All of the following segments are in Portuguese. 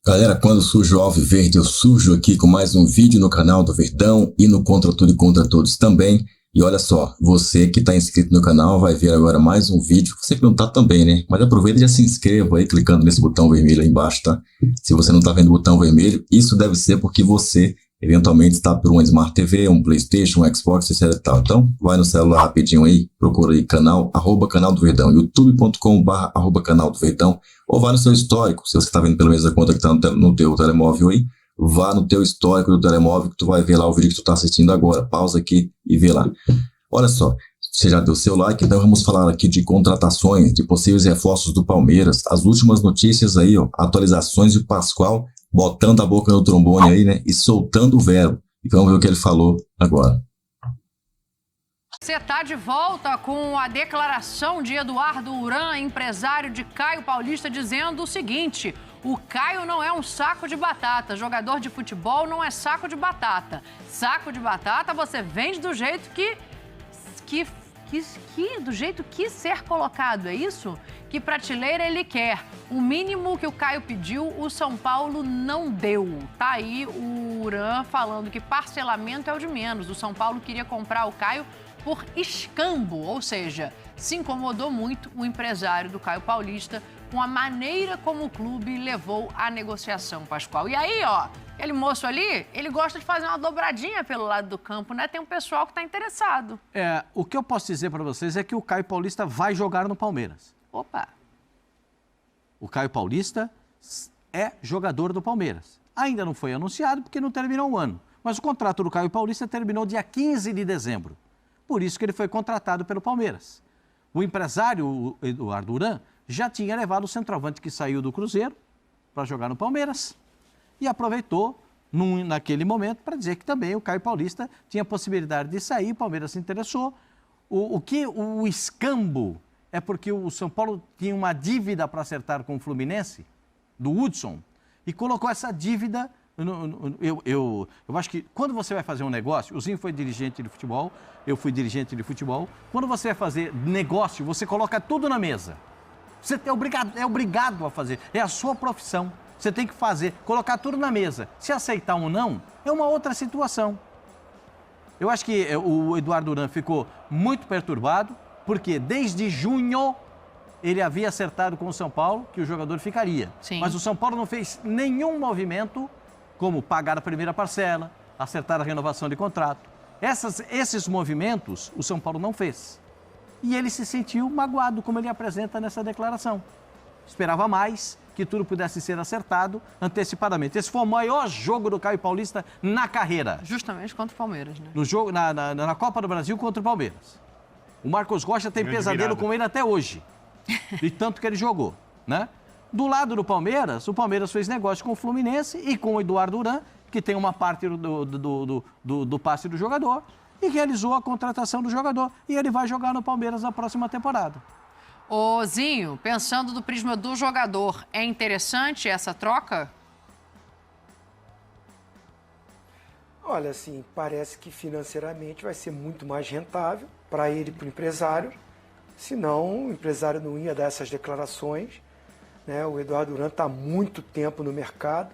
Galera, quando surge o Alviverde, eu surjo aqui com mais um vídeo no canal do Verdão e no Contra Tudo e Contra Todos também. E olha só, você que está inscrito no canal vai ver agora mais um vídeo. Você que não está também, né? Mas aproveita e já se inscreva aí, clicando nesse botão vermelho aí embaixo, tá? Se você não está vendo o botão vermelho, isso deve ser porque você eventualmente está por uma Smart TV, um PlayStation, um Xbox, etc e tal. Então, vai no celular rapidinho aí, procura aí canal, @canal do Verdão, youtube.com/canal do Verdão, ou vai no seu histórico, se você está vendo pela mesma conta que está no teu telemóvel aí, vá no teu histórico do telemóvel que tu vai ver lá o vídeo que tu está assistindo agora. Pausa aqui e vê lá. Olha só, você já deu seu like, então vamos falar aqui de contratações, de possíveis reforços do Palmeiras, as últimas notícias aí, ó, atualizações de Pascoal, botando a boca no trombone aí, né, e soltando o verbo. E vamos ver o que ele falou agora. Você está de volta com a declaração de Eduardo Uran, empresário de Caio Paulista, dizendo o seguinte: o Caio não é um saco de batata, jogador de futebol não é saco de batata. Saco de batata você vende do jeito do jeito que ser colocado, é isso? Que prateleira ele quer. O mínimo que o Caio pediu, o São Paulo não deu. Tá aí o Uran falando que parcelamento é o de menos. O São Paulo queria comprar o Caio por escambo, ou seja, se incomodou muito o empresário do Caio Paulista com a maneira como o clube levou a negociação, Pascoal. E aí, ó, aquele moço ali, ele gosta de fazer uma dobradinha pelo lado do campo, né? Tem um pessoal que tá interessado. O que eu posso dizer para vocês é que o Caio Paulista vai jogar no Palmeiras. Opa! O Caio Paulista é jogador do Palmeiras. Ainda não foi anunciado porque não terminou o ano. Mas o contrato do Caio Paulista terminou dia 15 de dezembro. Por isso que ele foi contratado pelo Palmeiras. O empresário, o Eduardo Uran, já tinha levado o centroavante que saiu do Cruzeiro para jogar no Palmeiras e aproveitou naquele momento para dizer que também o Caio Paulista tinha possibilidade de sair, o Palmeiras se interessou. O escambo é porque o São Paulo tinha uma dívida para acertar com o Fluminense, do Hudson, e colocou essa dívida. Eu acho que quando você vai fazer um negócio, o Zinho foi dirigente de futebol, eu fui dirigente de futebol, quando você vai fazer negócio, você coloca tudo na mesa. Você é obrigado a fazer, é a sua profissão. Você tem que fazer, colocar tudo na mesa. Se aceitar ou não, é uma outra situação. Eu acho que o Eduardo Uran ficou muito perturbado, porque desde junho ele havia acertado com o São Paulo que o jogador ficaria. Sim. Mas o São Paulo não fez nenhum movimento como pagar a primeira parcela, acertar a renovação de contrato. Esses movimentos o São Paulo não fez. E ele se sentiu magoado, como ele apresenta nessa declaração. Esperava mais, que tudo pudesse ser acertado antecipadamente. Esse foi o maior jogo do Caio Paulista na carreira. Justamente contra o Palmeiras, né? No jogo, na Copa do Brasil contra o Palmeiras. O Marcos Rocha tem pesadelo com ele até hoje. De tanto que ele jogou, né? Do lado do Palmeiras, o Palmeiras fez negócio com o Fluminense e com o Eduardo Uran, que tem uma parte do passe do jogador, e realizou a contratação do jogador. E ele vai jogar no Palmeiras na próxima temporada. Ô, Zinho, pensando do prisma do jogador, é interessante essa troca? Olha, assim, parece que financeiramente vai ser muito mais rentável para ele e para o empresário. Senão, o empresário não ia dar essas declarações. Né? O Eduardo Uran está há muito tempo no mercado.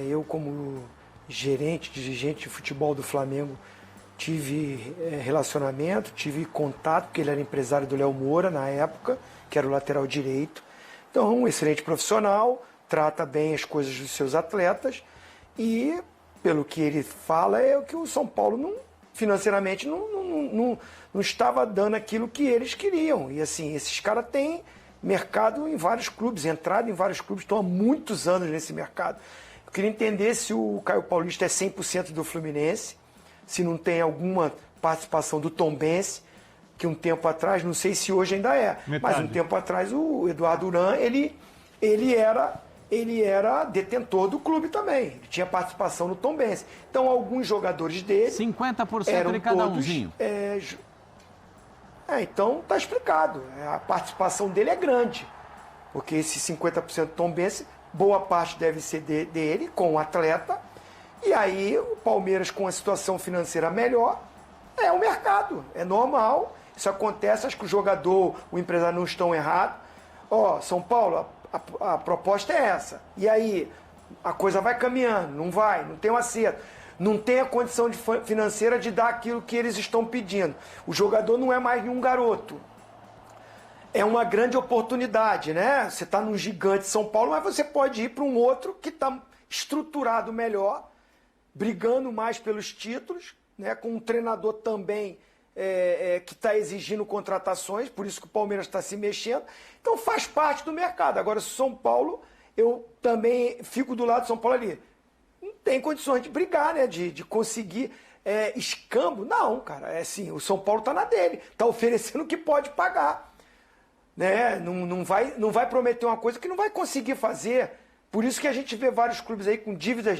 Eu, como dirigente de futebol do Flamengo, tive relacionamento, tive contato, porque ele era empresário do Léo Moura na época, que era o lateral direito. Então, um excelente profissional, trata bem as coisas dos seus atletas e, pelo que ele fala, é que o São Paulo financeiramente não estava dando aquilo que eles queriam. E assim, esses caras têm mercado em vários clubes, entrada em vários clubes, estão há muitos anos nesse mercado. Eu queria entender se o Caio Paulista é 100% do Fluminense, se não tem alguma participação do Tombense, que um tempo atrás, não sei se hoje ainda é, mas um tempo atrás o Eduardo Uran, ele era detentor do clube também, ele tinha participação no Tombense. Então alguns jogadores dele 50% de cada umzinho. Então tá explicado, a participação dele é grande, porque esse 50% do Tombense, boa parte deve ser dele, com o atleta. E aí o Palmeiras, com a situação financeira melhor, é o mercado, é normal, isso acontece, acho que o jogador, o empresário não estão errados. São Paulo, a proposta é essa. E aí, A coisa vai caminhando, não tem um acerto. Não tem a condição financeira de dar aquilo que eles estão pedindo. O jogador não é mais nenhum garoto. É uma grande oportunidade, né? Você está num gigante São Paulo, mas você pode ir para um outro que está estruturado melhor, brigando mais pelos títulos, né? Com um treinador também que está exigindo contratações, por isso que o Palmeiras está se mexendo. Então faz parte do mercado. Agora, São Paulo, eu também fico do lado de São Paulo ali. Não tem condições de brigar, né? De conseguir escambo. Não, cara, é assim, o São Paulo está na dele, está oferecendo o que pode pagar. Né? Não vai prometer uma coisa que não vai conseguir fazer. Por isso que a gente vê vários clubes aí com dívidas.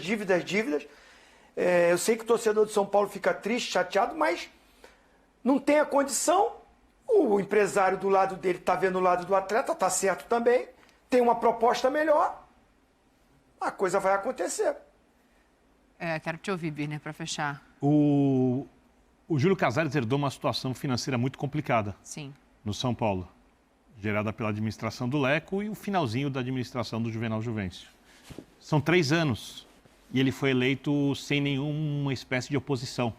Eu sei que o torcedor de São Paulo fica triste, chateado, mas não tem a condição. O empresário do lado dele está vendo o lado do atleta, está certo também. Tem uma proposta melhor, a coisa vai acontecer. Quero te ouvir, Birner, para fechar. O Júlio Casares herdou uma situação financeira muito complicada. Sim. No São Paulo, gerada pela administração do Leco e o finalzinho da administração do Juvenal Juvencio. São 3 anos e ele foi eleito sem nenhuma espécie de oposição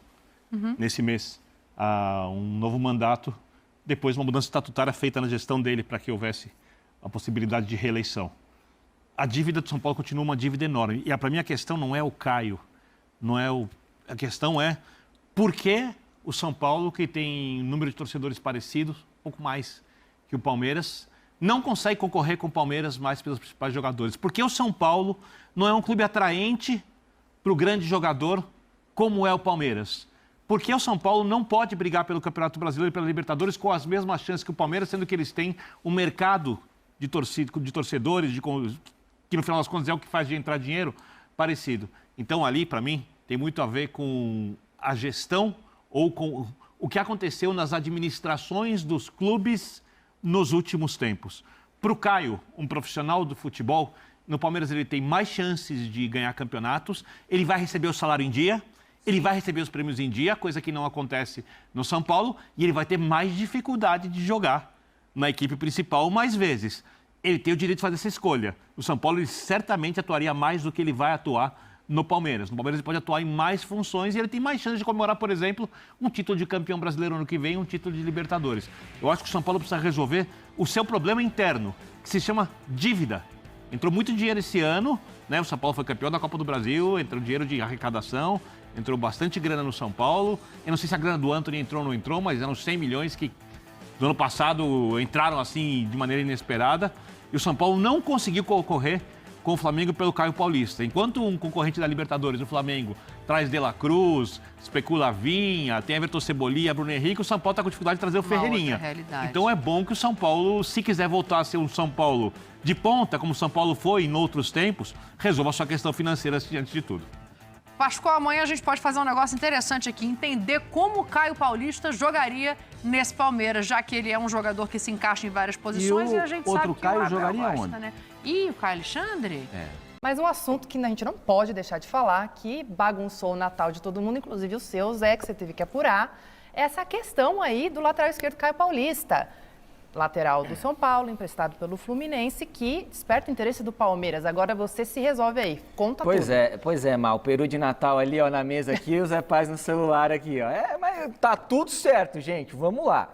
nesse mês a um novo mandato, depois de uma mudança estatutária feita na gestão dele para que houvesse a possibilidade de reeleição. A dívida do São Paulo continua uma dívida enorme. E para mim a questão não é o Caio, a questão é por que o São Paulo, que tem um número de torcedores parecidos, um pouco mais que o Palmeiras, não consegue concorrer com o Palmeiras mais pelos principais jogadores. Porque o São Paulo não é um clube atraente para o grande jogador como é o Palmeiras. Porque o São Paulo não pode brigar pelo Campeonato Brasileiro e pela Libertadores com as mesmas chances que o Palmeiras, sendo que eles têm um mercado de torcedores, que no final das contas é o que faz de entrar dinheiro, parecido. Então ali, para mim, tem muito a ver com a gestão ou com o que aconteceu nas administrações dos clubes nos últimos tempos. Para o Caio, um profissional do futebol, no Palmeiras ele tem mais chances de ganhar campeonatos, ele vai receber o salário em dia, ele vai receber os prêmios em dia, coisa que não acontece no São Paulo, e ele vai ter mais dificuldade de jogar na equipe principal mais vezes. Ele tem o direito de fazer essa escolha. O São Paulo ele certamente atuaria mais do que ele vai atuar no Palmeiras. No Palmeiras ele pode atuar em mais funções e ele tem mais chance de comemorar, por exemplo, um título de campeão brasileiro ano que vem, um título de Libertadores. Eu acho que o São Paulo precisa resolver o seu problema interno, que se chama dívida. Entrou muito dinheiro esse ano, né? O São Paulo foi campeão da Copa do Brasil, entrou dinheiro de arrecadação, entrou bastante grana no São Paulo. Eu não sei se a grana do Antony entrou ou não entrou, mas eram 100 milhões que do ano passado entraram assim de maneira inesperada. E o São Paulo não conseguiu concorrer com o Flamengo pelo Caio Paulista. Enquanto um concorrente da Libertadores, o Flamengo, traz De La Cruz, especula Vinha, tem Everton Cebolinha, Bruno Henrique, o São Paulo está com dificuldade de trazer o Ferreirinha. Então é bom que o São Paulo, se quiser voltar a ser um São Paulo de ponta, como o São Paulo foi em outros tempos, resolva a sua questão financeira antes de tudo. Pascoal, amanhã a gente pode fazer um negócio interessante aqui, entender como o Caio Paulista jogaria nesse Palmeiras, já que ele é um jogador que se encaixa em várias posições e a gente sabe que Caio o Abel jogaria gosta, onde? né? E o Caio Alexandre? Mas um assunto que a gente não pode deixar de falar, que bagunçou o Natal de todo mundo, inclusive os seus, que você teve que apurar, é essa questão aí do lateral esquerdo Caio Paulista. Lateral do São Paulo, emprestado pelo Fluminense, que desperta o interesse do Palmeiras. Agora você se resolve aí, conta tudo. Pois é, Mal, o peru de Natal ali, ó, na mesa aqui, o Zé Paz no celular aqui, ó. Mas tá tudo certo, gente, vamos lá.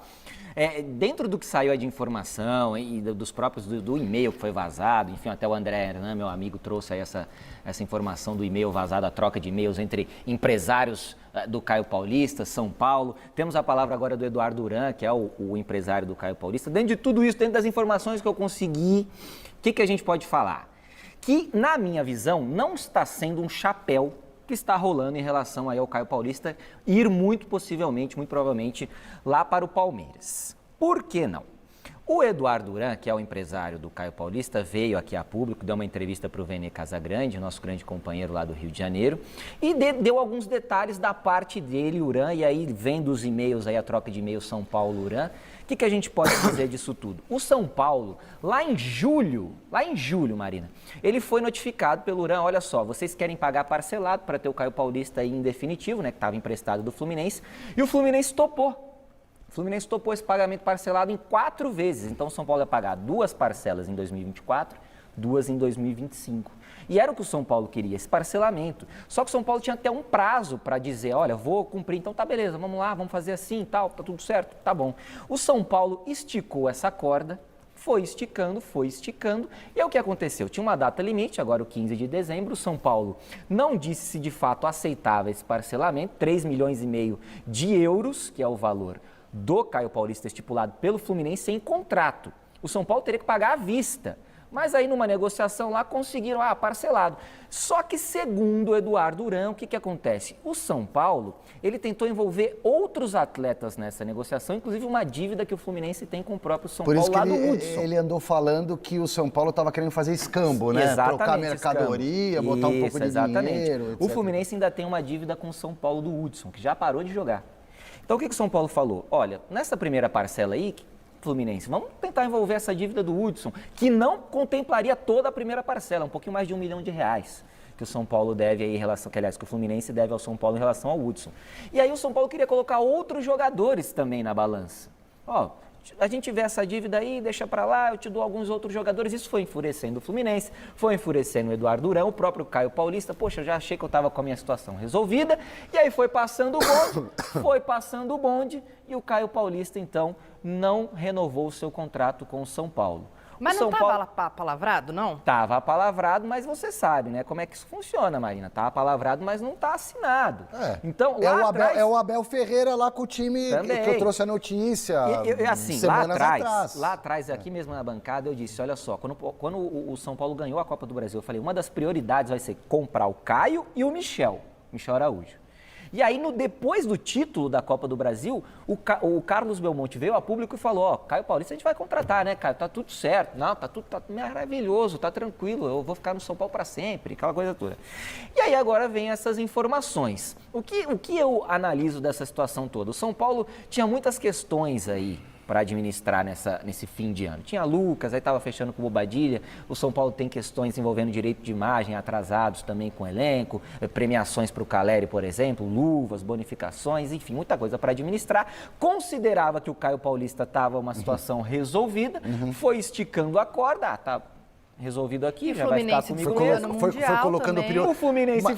Dentro do que saiu aí de informação e dos próprios, do e-mail que foi vazado, enfim, até o André, né, meu amigo, trouxe aí essa informação do e-mail vazado, a troca de e-mails entre empresários do Caio Paulista, São Paulo. Temos a palavra agora do Eduardo Duran, que é o empresário do Caio Paulista. Dentro de tudo isso, dentro das informações que eu consegui, o que a gente pode falar? Que, na minha visão, não está sendo um chapéu que está rolando em relação aí ao Caio Paulista ir muito possivelmente, muito provavelmente, lá para o Palmeiras. Por que não? O Eduardo Duran, que é o empresário do Caio Paulista, veio aqui a público, deu uma entrevista para o Vene Casagrande, nosso grande companheiro lá do Rio de Janeiro, e deu alguns detalhes da parte dele, Duran, e aí vem dos e-mails, aí a troca de e-mails São Paulo-Duran. O que a gente pode dizer disso tudo? O São Paulo, lá em julho, Marina, ele foi notificado pelo Duran, olha só, vocês querem pagar parcelado para ter o Caio Paulista aí em definitivo, né, que estava emprestado do Fluminense, e o Fluminense topou. O Fluminense topou esse pagamento parcelado em 4 vezes. Então, o São Paulo vai pagar 2 parcelas em 2024, 2 em 2025. E era o que o São Paulo queria, esse parcelamento. Só que o São Paulo tinha até um prazo para dizer, olha, vou cumprir, então tá beleza, vamos lá, vamos fazer assim e tal, tá tudo certo, tá bom. O São Paulo esticou essa corda, foi esticando, e é o que aconteceu. Tinha uma data limite, agora o 15 de dezembro, o São Paulo não disse se de fato aceitava esse parcelamento, 3,5 milhões de euros, que é o valor do Caio Paulista estipulado pelo Fluminense em contrato. O São Paulo teria que pagar à vista. Mas aí, numa negociação lá, conseguiram, parcelado. Só que, segundo o Eduardo Uran, o que acontece? O São Paulo, ele tentou envolver outros atletas nessa negociação, inclusive uma dívida que o Fluminense tem com o próprio São Paulo lá do Hudson. Ele andou falando que o São Paulo estava querendo fazer escambo, né? Exatamente, trocar mercadoria, botar um pouco de dinheiro, etc. O Fluminense ainda tem uma dívida com o São Paulo do Hudson, que já parou de jogar. Então, o que o São Paulo falou? Olha, nessa primeira parcela aí, Fluminense, vamos tentar envolver essa dívida do Hudson, que não contemplaria toda a primeira parcela, um pouquinho mais de R$1 milhão que o São Paulo deve aí em relação, que aliás, que o Fluminense deve ao São Paulo em relação ao Hudson. E aí o São Paulo queria colocar outros jogadores também na balança. A gente vê essa dívida aí, deixa pra lá, eu te dou alguns outros jogadores. Isso foi enfurecendo o Fluminense, foi enfurecendo o Eduardo Uran, o próprio Caio Paulista. Poxa, eu já achei que eu estava com a minha situação resolvida. E aí foi passando o bonde, e o Caio Paulista, então, não renovou o seu contrato com o São Paulo. Mas não estava apalavrado, não? Estava apalavrado, mas você sabe, né? Como é que isso funciona, Marina? Está apalavrado, mas não está assinado. Então, é o Abel Ferreira lá com o time que eu trouxe a notícia semanas atrás. Lá atrás, aqui mesmo na bancada, eu disse, olha só, quando o São Paulo ganhou a Copa do Brasil, eu falei, uma das prioridades vai ser comprar o Caio e o Michel Araújo. E aí, depois do título da Copa do Brasil, o Carlos Belmonte veio a público e falou, Caio Paulista a gente vai contratar, né, Caio? Tá tudo certo. Não, tá maravilhoso, tá tranquilo, eu vou ficar no São Paulo para sempre, aquela coisa toda. E aí agora vem essas informações. O que eu analiso dessa situação toda? O São Paulo tinha muitas questões aí para administrar nesse fim de ano. Tinha Lucas, aí estava fechando com o Bobadilha, o São Paulo tem questões envolvendo direito de imagem, atrasados também com o elenco, premiações para o Caleri, por exemplo, luvas, bonificações, enfim, muita coisa para administrar. Considerava que o Caio Paulista estava uma situação resolvida, foi esticando a corda, tá resolvido aqui, já vai ficar comigo mesmo. Foi colocando o período. O Fluminense foi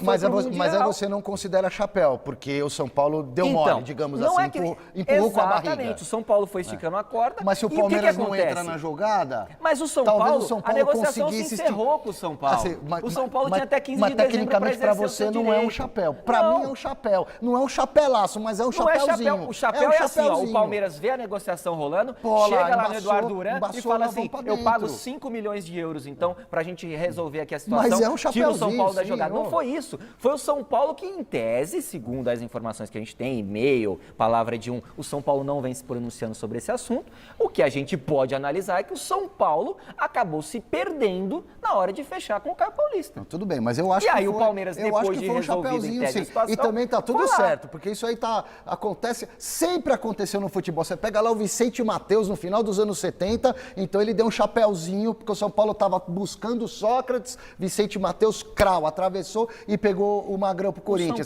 mas aí você não considera chapéu, porque o São Paulo deu mole, digamos assim, empurrou com a barriga. Exatamente, o São Paulo foi esticando a corda. Mas se o Palmeiras não entra na jogada... Mas o São Paulo, a negociação se encerrou com o São Paulo. O São Paulo tinha até 15 de dezembro para exercer o seu direito. Mas tecnicamente para você não é um chapéu. Para mim é um chapéu. Não é um chapelaço, mas é um chapéuzinho. O chapéu é assim, o Palmeiras vê a negociação rolando, chega lá no Eduardo Uran e fala assim, eu pago 5 milhões de euros, então, pra gente resolver aqui a situação, mas é um tira o São Paulo da jogada. Sim, não foi isso. Foi o São Paulo que, em tese, segundo as informações que a gente tem, e-mail, palavra de o São Paulo não vem se pronunciando sobre esse assunto. O que a gente pode analisar é que o São Paulo acabou se perdendo na hora de fechar com o Caio Paulista. Não, tudo bem, mas eu acho que aí o Palmeiras, depois de resolvido em tese a situação, e também tá tudo certo, porque isso aí sempre aconteceu no futebol. Você pega lá o Vicente Mateus no final dos anos 70, então ele deu um chapéuzinho, porque o São Paulo estava buscando Sócrates, Vicente Mateus, crau, atravessou e pegou o Magrão pro Corinthians.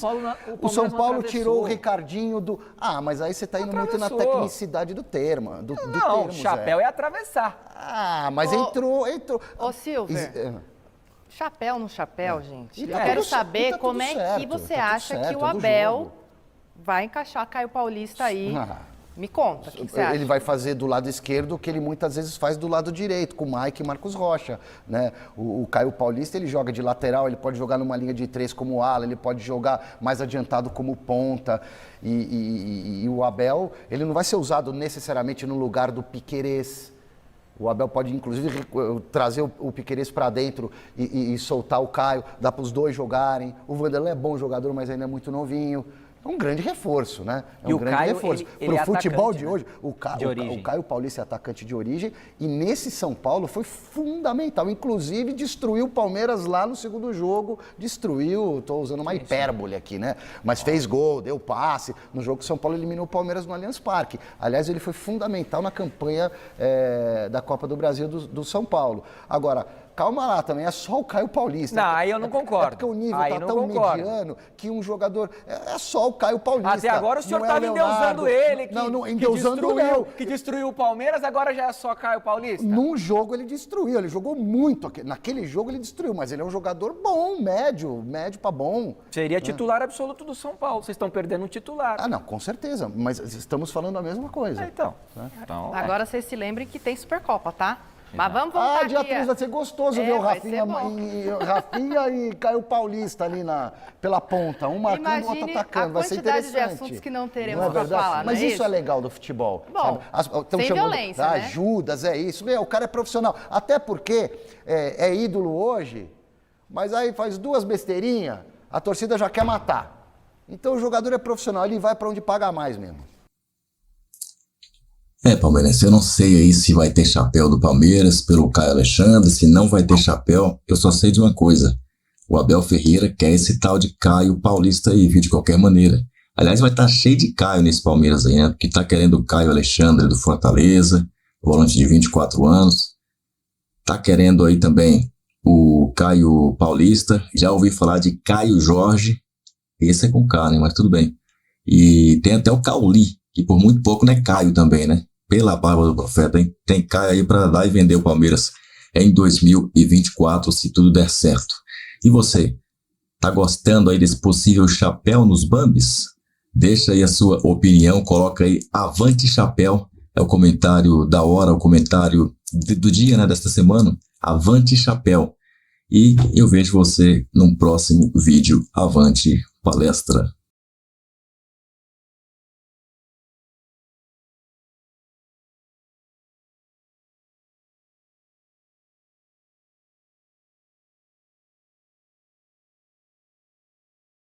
O São Paulo tirou o Ricardinho do... mas aí você tá indo muito na tecnicidade do termo. Não, chapéu é atravessar. Mas entrou... Ô, Silver, chapéu no chapéu, gente. E eu quero saber como é que você acha que o Abel vai encaixar Caio Paulista aí. Me conta, o que você acha? Ele vai fazer do lado esquerdo o que ele muitas vezes faz do lado direito, com o Mike e Marcos Rocha, né? O Caio Paulista, ele joga de lateral, ele pode jogar numa linha de 3 como ala, ele pode jogar mais adiantado como ponta. E o Abel, ele não vai ser usado necessariamente no lugar do Piquerez. O Abel pode, inclusive, trazer o Piquerez para dentro e soltar o Caio, dá para os dois jogarem. O Vanderlei é bom jogador, mas ainda é muito novinho. É um grande reforço, né? É um grande reforço. Para o futebol de hoje, o Caio Paulista é atacante de origem e nesse São Paulo foi fundamental. Inclusive, destruiu o Palmeiras lá no segundo jogo. Destruiu, estou usando uma hipérbole aqui, né? Mas fez gol, deu passe. No jogo que o São Paulo eliminou o Palmeiras no Allianz Parque. Aliás, ele foi fundamental na campanha da Copa do Brasil do São Paulo. Agora, calma lá, também é só o Caio Paulista. Não, aí eu não concordo. É porque o nível Aí tá não tão concordo. mediano que um jogador... É só o Caio Paulista. Até agora o senhor não é estava Leonardo. endeusando ele, que destruiu o Palmeiras, agora já é só Caio Paulista. Num jogo ele destruiu, ele jogou muito. Naquele jogo ele destruiu, mas ele é um jogador bom, médio pra bom. Seria titular absoluto do São Paulo. Vocês estão perdendo um titular. Ah, não, com certeza. Mas estamos falando a mesma coisa. Então. Agora vocês se lembrem que tem Supercopa, tá? Mas vamos voltar dia aqui. 3 vai ser gostoso ver o vai Rafinha ser bom. Rafinha e Caio Paulista ali pela ponta, um marcando, o outro Imagine atacando. Vai ser a quantidade interessante. de assuntos que não teremos Não é pra verdade? falar, não Mas é isso isso? é legal do futebol. Bom, tão sem chamando violência, né? Judas, é isso. O cara é profissional. Até porque é ídolo hoje, mas aí faz 2 besteirinhas, a torcida já quer matar. Então o jogador é profissional, ele vai para onde paga mais mesmo. Palmeirense, eu não sei aí se vai ter chapéu do Palmeiras pelo Caio Alexandre, se não vai ter chapéu, eu só sei de uma coisa. O Abel Ferreira quer esse tal de Caio Paulista aí, viu, de qualquer maneira. Aliás, vai estar cheio de Caio nesse Palmeiras aí, né? Porque tá querendo o Caio Alexandre do Fortaleza, volante de 24 anos. Tá querendo aí também o Caio Paulista. Já ouvi falar de Caio Jorge. Esse é com K, né? Mas tudo bem. E tem até o Cauli, que por muito pouco não é Caio também, né? Pela barba do profeta, hein? Tem Caio aí para dar e vender o Palmeiras em 2024, se tudo der certo. E você, tá gostando aí desse possível chapéu nos Bambis? Deixa aí a sua opinião, coloca aí Avante Chapéu, é o comentário da hora, o comentário do dia, né, desta semana, Avante Chapéu. E eu vejo você num próximo vídeo. Avante Palestra.